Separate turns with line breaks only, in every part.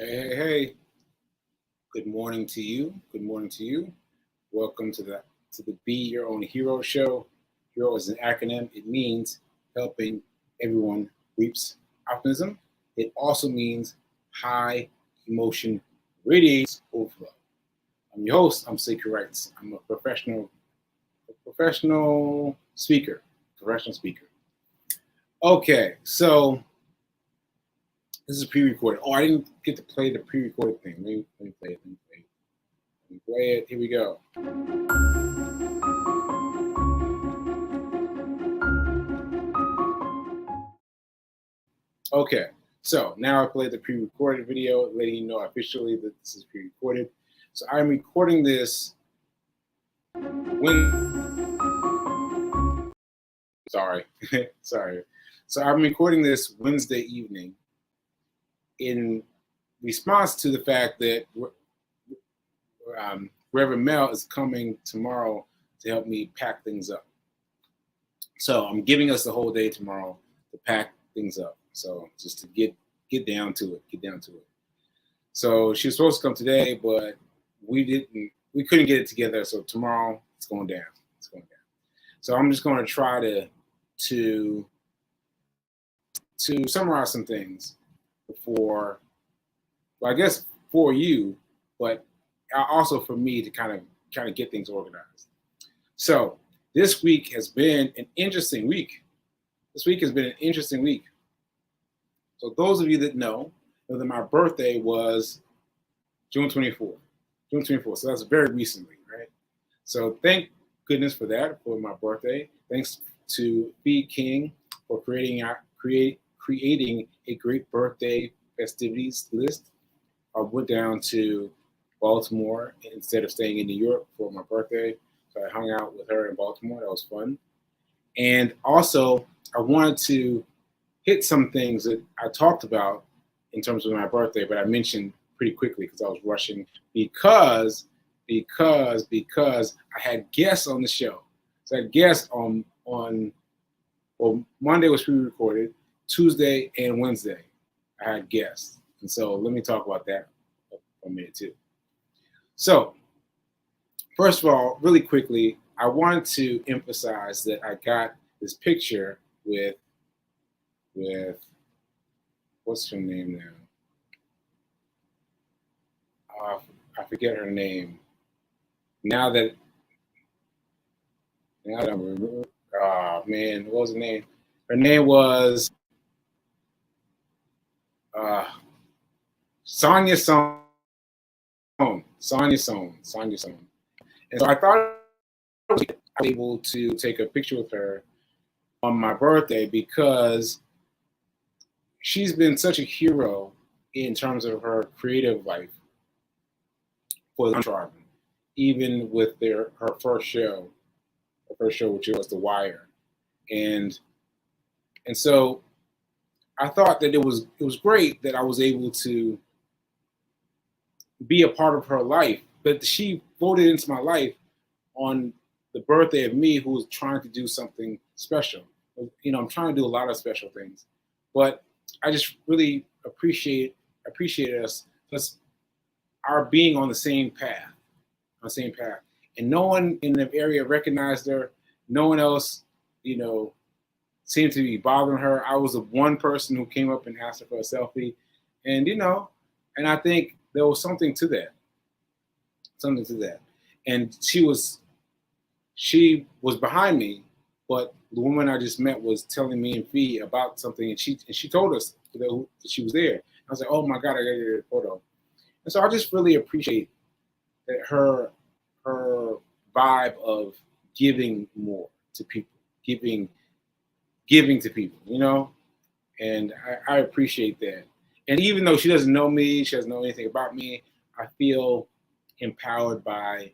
Hey. Good morning to you. Good morning to you. Welcome to the Be Your Own Hero show. Hero is an acronym. It means helping everyone reaps optimism. It also means high emotion radiates overflow. I'm your host. I'm Sekou Write. I'm a professional speaker. Okay, so this is pre-recorded. Oh, I didn't get to play the pre-recorded thing. Let me play it. Let me play it. Here we go. Okay, so now I played the pre-recorded video, letting you know officially that this is pre-recorded. So I'm recording this Sorry. So I'm recording this Wednesday evening in response to the fact that Reverend Mel is coming tomorrow to help me pack things up. So I'm giving us the whole day tomorrow to pack things up. So just to get down to it. So she was supposed to come today, but we couldn't get it together. So tomorrow it's going down. So I'm just going to try to summarize some things for you, but also for me to kind of get things organized. So this week has been an interesting week. So those of you that know that my birthday was June 24th. So that's very recently, right? So thank goodness for that, for my birthday. Thanks to B King for creating a great birthday festivities list. I went down to Baltimore instead of staying in New York for my birthday. So I hung out with her in Baltimore. That was fun. And also, I wanted to hit some things that I talked about in terms of my birthday, but I mentioned pretty quickly because I was rushing because I had guests on the show. So I had guests on Monday was pre-recorded, Tuesday and Wednesday I had guests. And so let me talk about that for a minute too. So first of all, really quickly, I wanted to emphasize that I got this picture with what's her name now? I forget her name. Now that I remember. Oh man, what was her name? Her name was Sonia Sohn. And so I thought I was able to take a picture with her on my birthday because she's been such a hero in terms of her creative life for the tribe, even with her first show, which was The Wire, and so I thought that it was great that I was able to be a part of her life, but she voted into my life on the birthday of me, who was trying to do something special. You know, I'm trying to do a lot of special things, but I just really appreciate us our being on the same path. And no one in the area recognized her. No one else, seemed to be bothering her. I was the one person who came up and asked her for a selfie. And, and I think there was something to that. And she was behind me, but the woman I just met was telling me and Fee about something, and she told us that she was there. I was like, oh my God, I gotta get a photo. And so I just really appreciate that her vibe of giving more to people, giving to people, and I appreciate that. And even though she doesn't know me, she doesn't know anything about me, I feel empowered by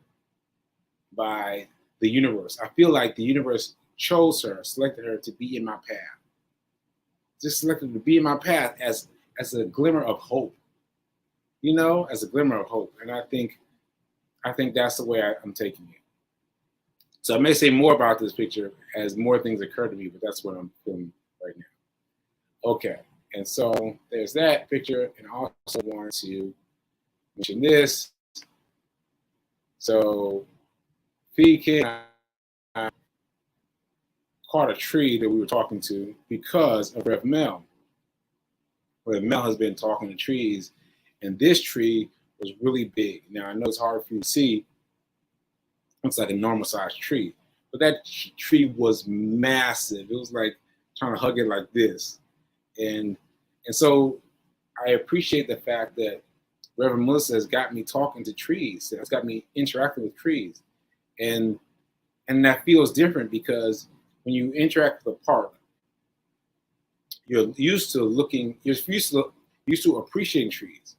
the universe. I feel like the universe selected her to be in my path. Just selected to be in my path as a glimmer of hope. As a glimmer of hope. And I think that's the way I'm taking it. So I may say more about this picture as more things occur to me, but that's what I'm feeling right now. Okay. And so there's that picture, and I also wanted to mention this. So Fee Kid and I caught a tree that we were talking to because of Rev Mel. Rev Mel has been talking to trees, and this tree was really big. Now I know it's hard for you to see. It's like a normal sized tree, but that tree was massive. It was like trying to hug it like this. And so I appreciate the fact that Reverend Melissa has got me talking to trees. Has got me interacting with trees. And that feels different because when you interact with a park, you're used to appreciating trees.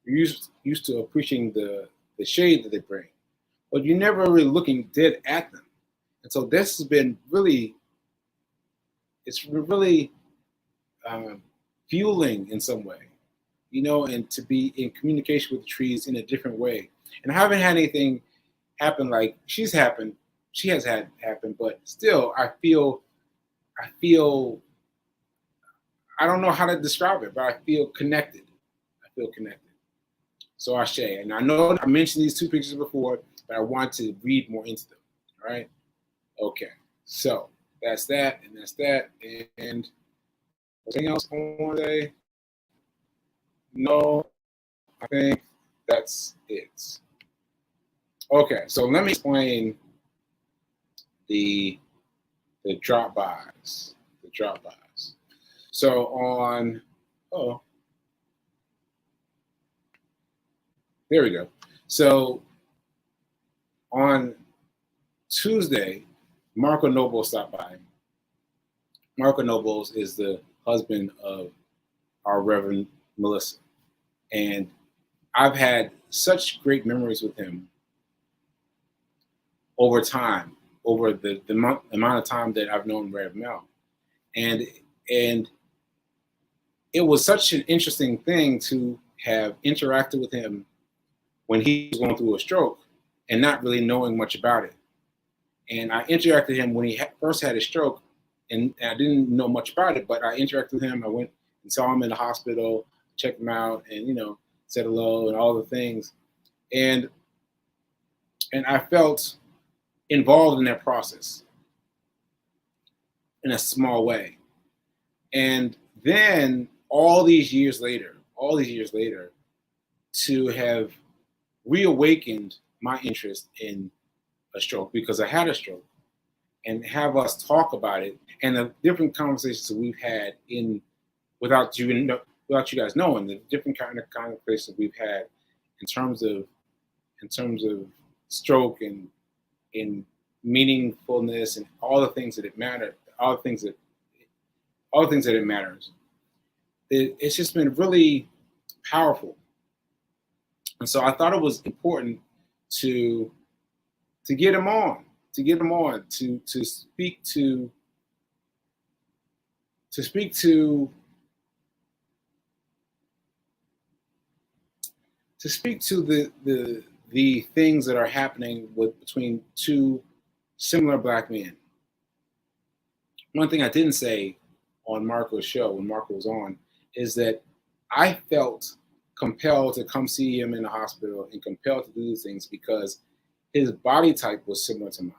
You're used to appreciating the shade that they bring, but you're never really looking dead at them. And so this has been really, it's really fueling in some way, and to be in communication with the trees in a different way. And I haven't had anything happen like she has had happen, but still I feel, I don't know how to describe it, but I feel connected. So Ashe. And I know I mentioned these two pictures before, but I want to read more into them. All right. Okay. So that's that, and that's that. And anything else I want to say? No, I think that's it. Okay, so let me explain the drop-bys. So there we go. So on Tuesday, Marco Noble stopped by. Marco Nobles is the husband of our Reverend Melissa. And I've had such great memories with him over time, over the amount of time that I've known Rev Mel. And it was such an interesting thing to have interacted with him when he was going through a stroke and not really knowing much about it. And I interacted with him when he first had a stroke, and I didn't know much about it, but I interacted with him. I went and saw him in the hospital, checked him out, and said hello and all the things. And I felt involved in that process in a small way. And then all these years later, to have reawakened my interest in a stroke, because I had a stroke, and have us talk about it and the different conversations that we've had without you guys knowing, the different kind of conversations we've had in terms of stroke and in meaningfulness and all the things that it matters, all the things that it matters. It's just been really powerful. And so I thought it was important to get him on, to speak to the things that are happening between two similar Black men. One thing I didn't say on Marco's show when Marco was on is that I felt compelled to come see him in the hospital and compelled to do these things because his body type was similar to mine.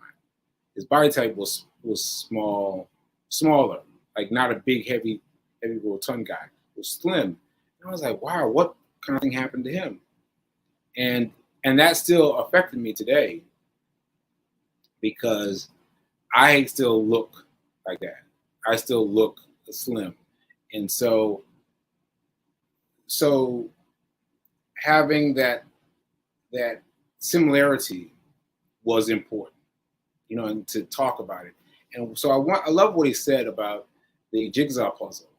His body type was smaller, like not a big, heavy rotund guy. It was slim. And I was like, wow, what kind of thing happened to him? And that still affected me today because I still look like that. I still look slim. And so having that similarity was important, and to talk about it. And so I love what he said about the jigsaw puzzle.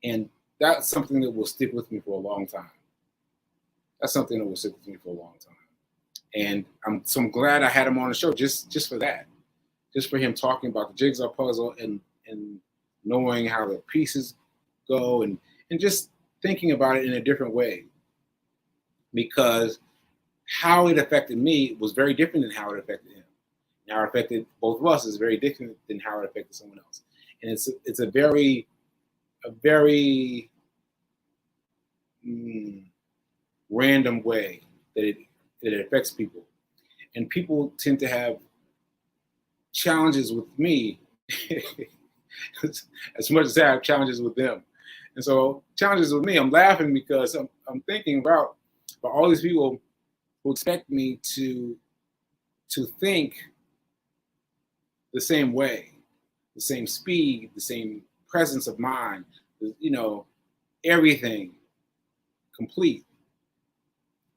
And that's something that will stick with me for a long time. And I'm glad I had him on the show just for that. Just for him talking about the jigsaw puzzle and knowing how the pieces go and just thinking about it in a different way. Because how it affected me was very different than how it affected him. And how it affected both of us is very different than how it affected someone else. And it's a very random way that it affects people. And people tend to have challenges with me as much as I have challenges with them. And so challenges with me, I'm laughing because I'm thinking about all these people who expect me to think the same way, the same speed, the same presence of mind, everything complete.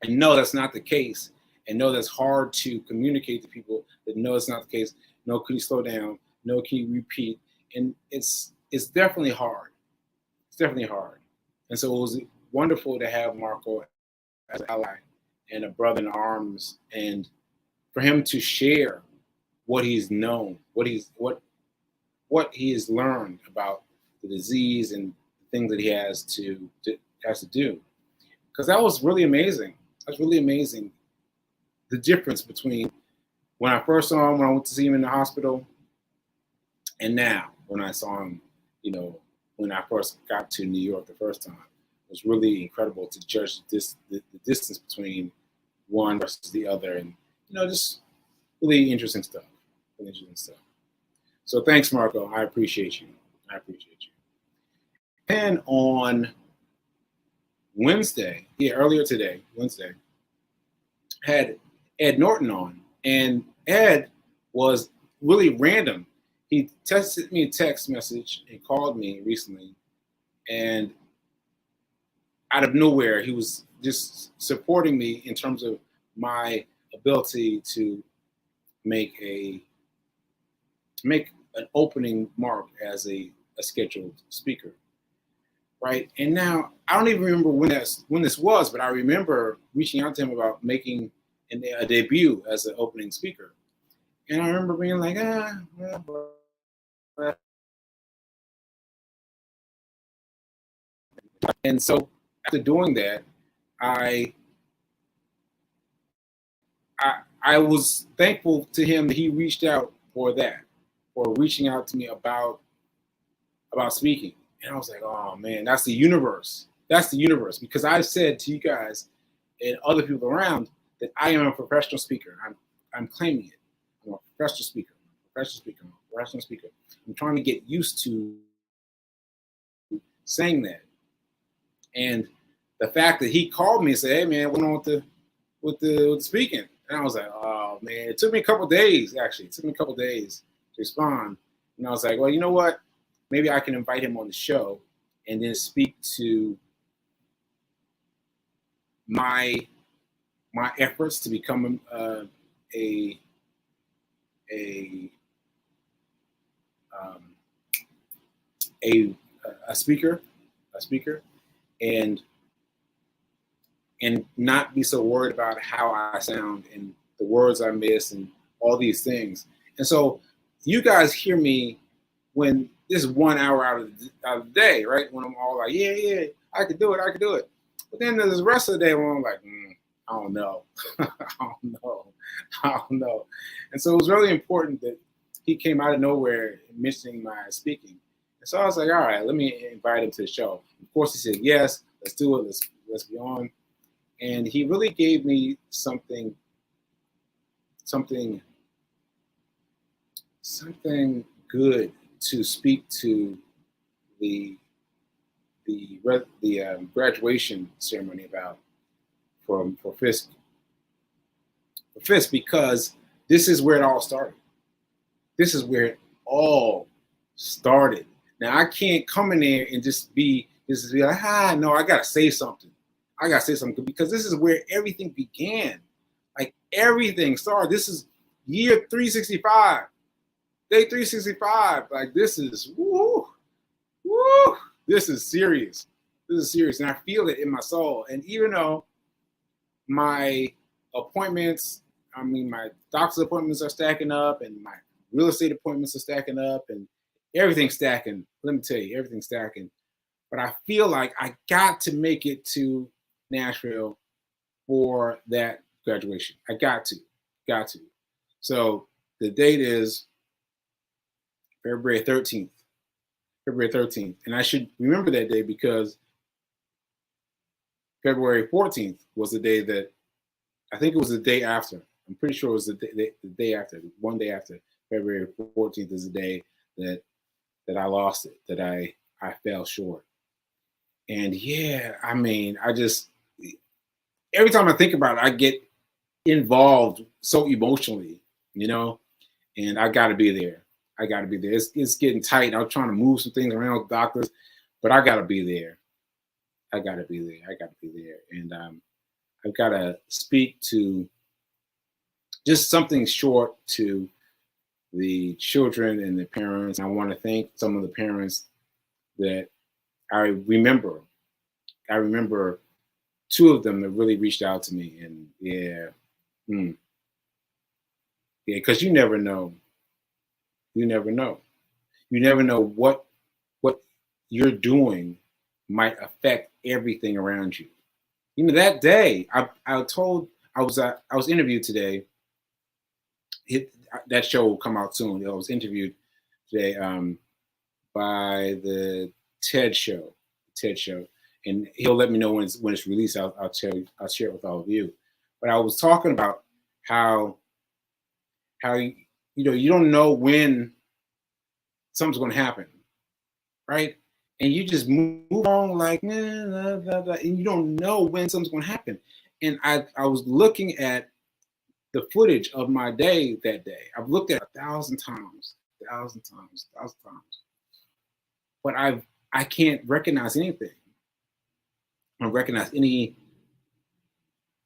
And no, that's not the case. And no, that's hard to communicate to people that no, it's not the case. No, can you slow down? No, can you repeat? And it's definitely hard. It's definitely hard. And so it was wonderful to have Marco as an ally and a brother in arms, and for him to share what he's known, what he has learned about the disease and the things that he has to do. Because that was really amazing. That's really amazing. The difference between when I first saw him, when I went to see him in the hospital, and now when I saw him, when I first got to New York the first time, it was really incredible to judge the distance between one versus the other, and just really interesting stuff. Really interesting stuff. So thanks, Marco. I appreciate you. And on Wednesday, earlier today, Wednesday, had Ed Norton on, and Ed was really random. He texted me a text message and called me recently, and out of nowhere, he was just supporting me in terms of my ability to make an opening mark as a scheduled speaker, right? And now I don't even remember when this was, but I remember reaching out to him about making a debut as an opening speaker, and I remember being like, and so after doing that, I was thankful to him that he reached out for reaching out to me about speaking. And I was like, oh man, that's the universe. That's the universe. Because I've said to you guys and other people around that I am a professional speaker. I'm claiming it. I'm a professional speaker. I'm trying to get used to saying that. And the fact that he called me and said, hey man, what's going on with the speaking? And I was like, oh man, it took me a couple days, actually. It took me a couple days to respond. And I was like, well, you know what? Maybe I can invite him on the show and then speak to my efforts to become a speaker, and not be so worried about how I sound and the words I miss and all these things. And so you guys hear me when this is 1 hour out of the day, right? When I'm all like, yeah, I could do it. But then there's the rest of the day when I'm like, I don't know. I don't know. And so it was really important that he came out of nowhere mentioning my speaking. And so I was like, all right, let me invite him to the show. Of course, he said, yes, let's do it. Let's be on. And he really gave me something good to speak to the graduation ceremony about for Fisk, because this is where it all started. Now I can't come in there and just be like, no, I gotta say something because this is where everything began. Like everything started. This is year 365, day 365. Like this is woo. This is serious. And I feel it in my soul. And even though my appointments, my doctor's appointments are stacking up, and my real estate appointments are stacking up, and everything's stacking. Let me tell you, everything's stacking. But I feel like I got to make it to Nashville for that graduation. I got to. So the date is February 13th. And I should remember that day because February 14th was the day that, I think it was the day after. I'm pretty sure it was the day after, one day after. February 14th is the day that I lost it, that I fell short. And yeah, I mean, I just, every time I think about it, I get involved so emotionally, you know, and I got to be there. I got to be there. It's getting tight. I'm trying to move some things around with doctors, but I got to be there. I got to be there. I got to be there. And I've got to speak to just something short to the children and the parents. I want to thank some of the parents that I remember. I remember two of them that really reached out to me, and yeah, yeah, because you never know. You never know. You never know what you're doing might affect everything around you. You know, that day I was interviewed today. That show will come out soon. I was interviewed today by the TED show, and he'll let me know when it's released. I'll share it with all of you. But I was talking about how you don't know when something's going to happen, right? And you just move on like, and you don't know when something's going to happen. And I was looking at the footage of my day that day. I've looked at it 1,000 times, but I can't recognize anything. I don't recognize anything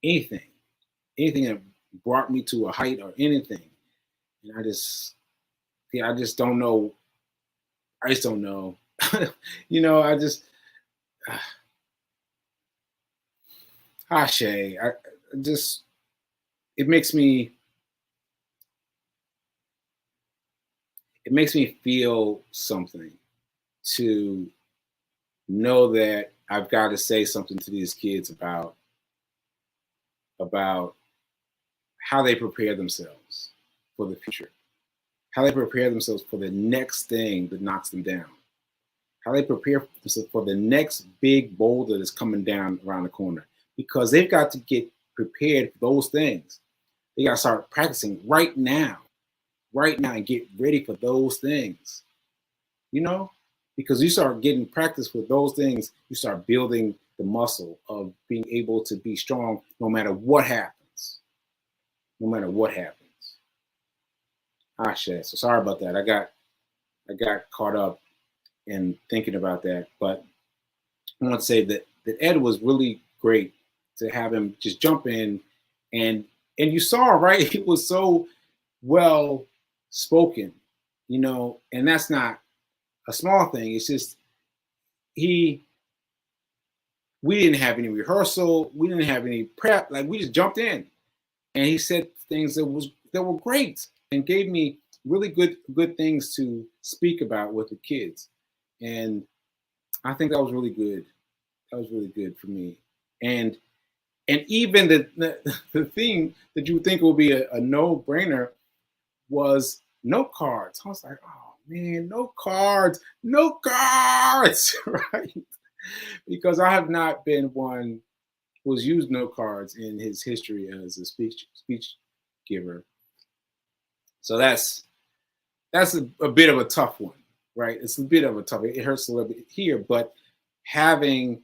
that brought me to a height or anything. And I just don't know. I just don't know. You know, I just, Shay, I just, it makes me feel something to know that I've got to say something to these kids about how they prepare themselves for the future, how they prepare themselves for the next thing that knocks them down, how they prepare themselves for the next big boulder that's coming down around the corner, because they've got to get prepared for those things. They got to start practicing right now, and get ready for those things, you know, because you start getting practice with those things, you start building the muscle of being able to be strong no matter what happens. No matter what happens. So sorry about that. I got caught up in thinking about that, but I want to say that Ed was really great to have him just jump in, and you saw, right? It was so well spoken, you know, and that's not a small thing. It's just we didn't have any rehearsal, we didn't have any prep, like we just jumped in, and he said things that were great and gave me really good things to speak about with the kids, and I think that was really good. That was really good for me, and even the thing that you would think would be a no-brainer was note cards. I was like, oh man, no cards, right? Because I have not been one who's used note cards in his history as a speech giver. So that's a bit of a tough one, right? It's a bit of a tough. It hurts a little bit here, but having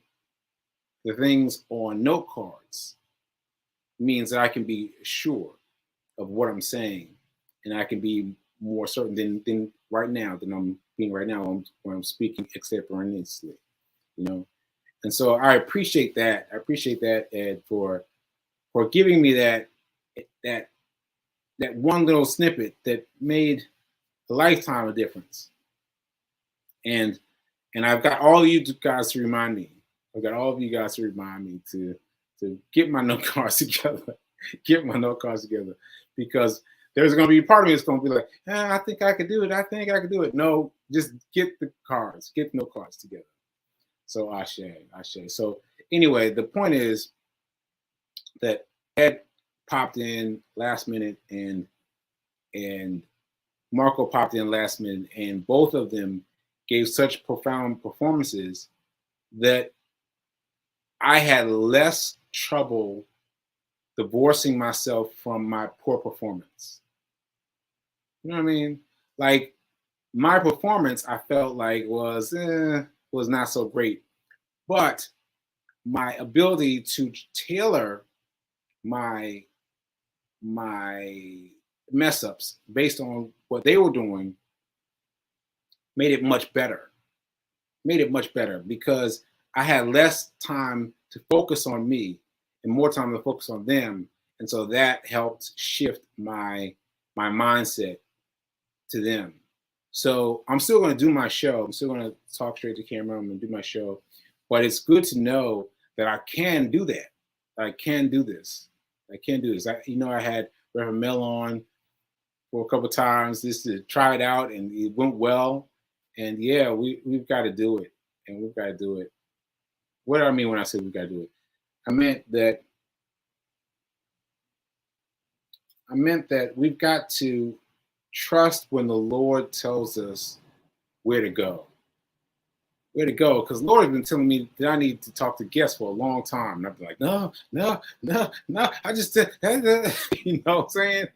the things on note cards means that I can be sure of what I'm saying, and I can be more certain than right now than I'm being right now when I'm speaking extemporaneously, you know. And so I appreciate that. I appreciate that, Ed, for giving me that one little snippet that made a lifetime of difference. And I've got all of you guys to remind me. I've got all of you guys to remind me to get my note cards together. Get my note cards together, because there's going to be a part of me that's going to be like, I think I could do it. I think I could do it. No, just get the cards, get note cards together. So Ashe. So anyway, the point is that Ed popped in last minute and Marco popped in last minute, and both of them gave such profound performances that I had less trouble divorcing myself from my poor performance. You know what I mean? Like my performance, I felt like was not so great, but my ability to tailor my my mess ups based on what they were doing made it much better. Made it much better because I had less time to focus on me and more time to focus on them, and so that helped shift my mindset to them. So I'm still going to do my show. I'm still going to talk straight to camera. I'm going to do my show, but it's good to know that I can do that. I can do this. I can do this. I had Reverend Mel on for a couple of times just to try it out, and it went well. And yeah, we've got to do it, and we've got to do it. What do I mean when I say we've got to do it? I meant that we've got to trust when the Lord tells us where to go. Where to go, because Lord has been telling me that I need to talk to guests for a long time. And I've been like, no, I just, you know what I'm saying?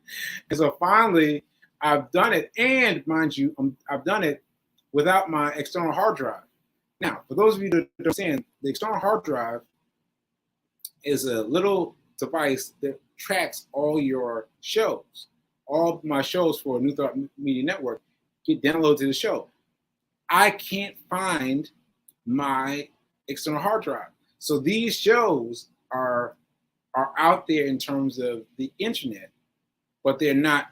And so finally, I've done it. And mind you, I've done it without my external hard drive. Now, for those of you that don't understand, the external hard drive is a little device that tracks all your shows. All my shows for New Thought Media Network get downloaded to the show. I can't find my external hard drive. So these shows are out there in terms of the internet, but they're not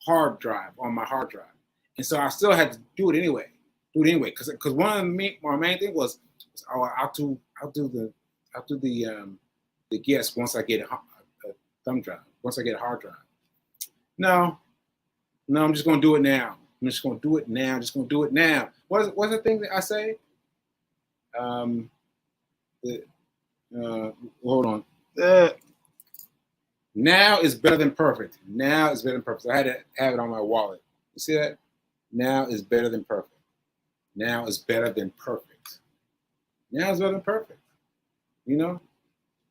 hard drive on my hard drive. And so I still had to do it anyway. Because one of my main thing was, I'll do the guest once I get a thumb drive, once I get a hard drive. No, I'm just gonna do it now. I'm just gonna do it now. What's the thing that I say? Hold on. Now is better than perfect. Now is better than perfect. I had to have it on my wallet. You see that? Now is better than perfect. Now is better than perfect. Now is better than perfect. You know?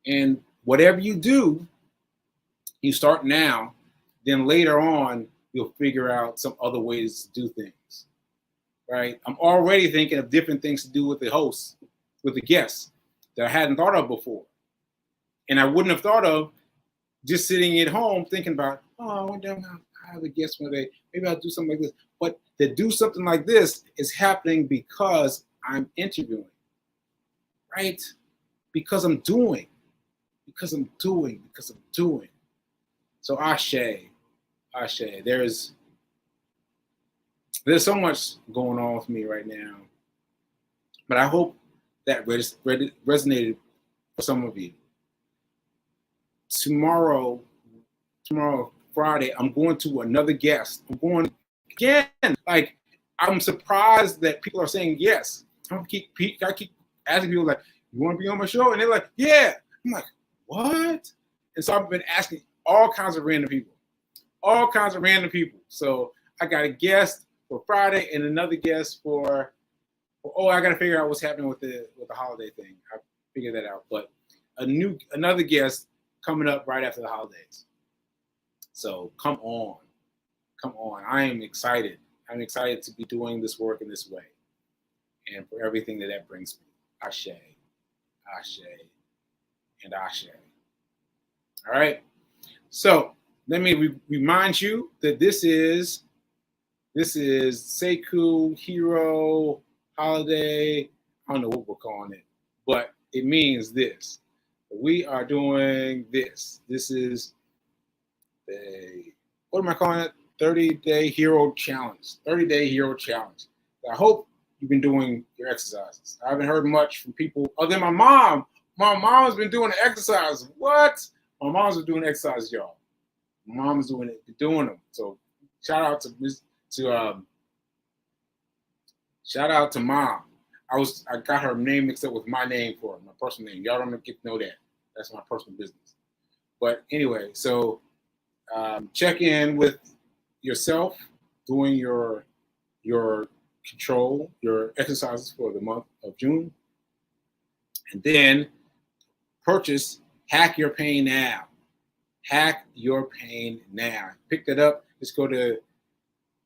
And whatever you do, you start now, then later on, you'll figure out some other ways to do things. Right? I'm already thinking of different things to do with the hosts, with the guests that I hadn't thought of before. And I wouldn't have thought of just sitting at home thinking about, I wonder how I have a guest one day. Maybe I'll do something like this. But to do something like this is happening because I'm interviewing, right? Because I'm doing. So Ashe. There's so much going on with me right now, but I hope that resonated for some of you. Tomorrow, Friday, I'm going to another guest. I'm going again. Like, I'm surprised that people are saying yes. I keep asking people, like, you want to be on my show? And they're like, yeah. I'm like, what? And so I've been asking all kinds of random people. So I got a guest for Friday and another guest for I got to figure out what's happening with the holiday thing. I figured that out. But another guest coming up right after the holidays. So come on. I am excited. I'm excited to be doing this work in this way, and for everything that brings me. Ashe, and Ashe. All right. So let me remind you that this is Sekou Hero Holiday. I don't know what we're calling it, but it means this. We are doing this. This is what am I calling it? 30-day hero challenge. 30-day hero challenge. I hope you've been doing your exercises. I haven't heard much from people other than my mom. My mom's been doing the exercises. What? My mom's been doing exercises, y'all. My mom's doing them. So shout out to mom. I got her name mixed up with my name for her, my personal name. Y'all don't get to know that. That's my personal business. But anyway, so check in with yourself, doing your control, your exercises for the month of June. And then purchase Hack Your Pain Now. Hack Your Pain Now. Pick that up. Just go to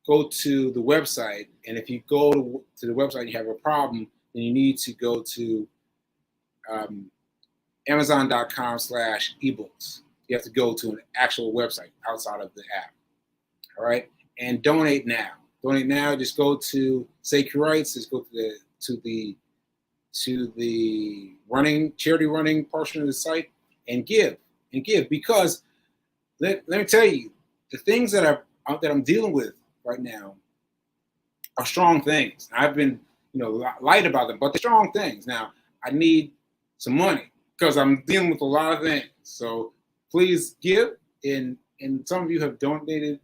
the website, and if you go to the website and you have a problem, then you need to go to Amazon.com/ebooks. You have to go to an actual website outside of the app. All right, and donate now. Donate now. Just go to Sekou Write. Just go to the charity running portion of the site and give because let me tell you, the things that I'm dealing with right now are strong things. I've been light about them, but they're strong things. Now I need some money because I'm dealing with a lot of things. So please give, and some of you have donated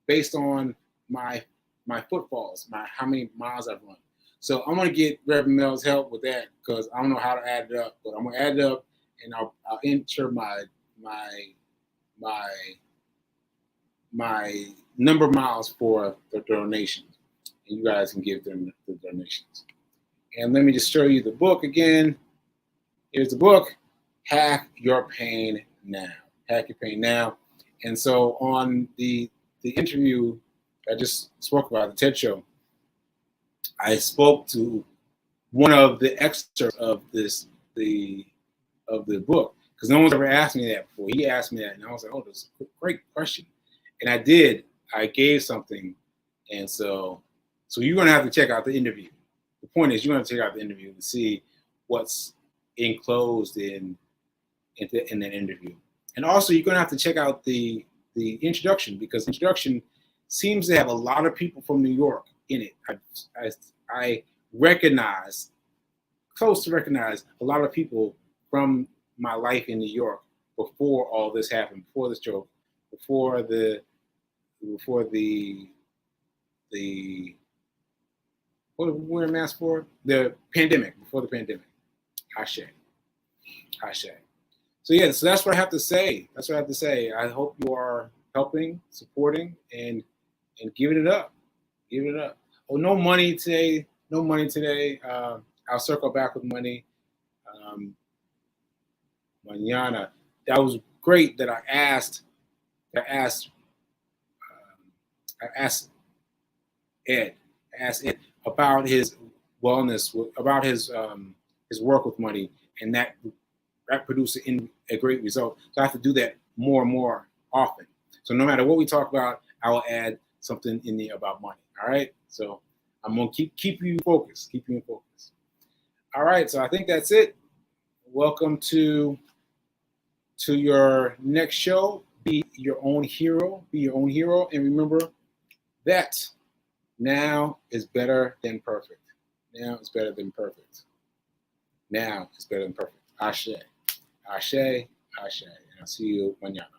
based on my footfalls, how many miles I've run. So I'm gonna get Reverend Mel's help with that because I don't know how to add it up, but I'm gonna add it up and I'll enter my number of miles for the donations, and you guys can give them the donations. And let me just show you the book again. Here's the book, Hack Your Pain Now. Hack Your Pain Now. And so on the interview I just spoke about, the TED Show, I spoke to one of the excerpts of the book, because no one's ever asked me that before. He asked me that, and I was like, oh, that's a great question. And I gave something. And so you're going to have to check out the interview. The point is, you're going to check out the interview to see what's enclosed in that interview. And also, you're going to have to check out the introduction, because the introduction seems to have a lot of people from New York in it. I close to recognize a lot of people from my life in New York before all this happened, before the stroke, before the what are we wearing masks for? The pandemic, before the pandemic. Ashe. So yeah, so that's what I have to say. I hope you are helping, supporting, and giving it up. Oh, no money today. I'll circle back with money. Mañana. That was great that I asked Ed about his wellness, about his work with money, and that produced a great result. So I have to do that more and more often. So no matter what we talk about, I will add something in there about money. All right. So I'm gonna keep you focused. All right. So I think that's it. Welcome to your next show. Be your own hero. And remember that now is better than perfect. Ashe. And I'll see you mañana.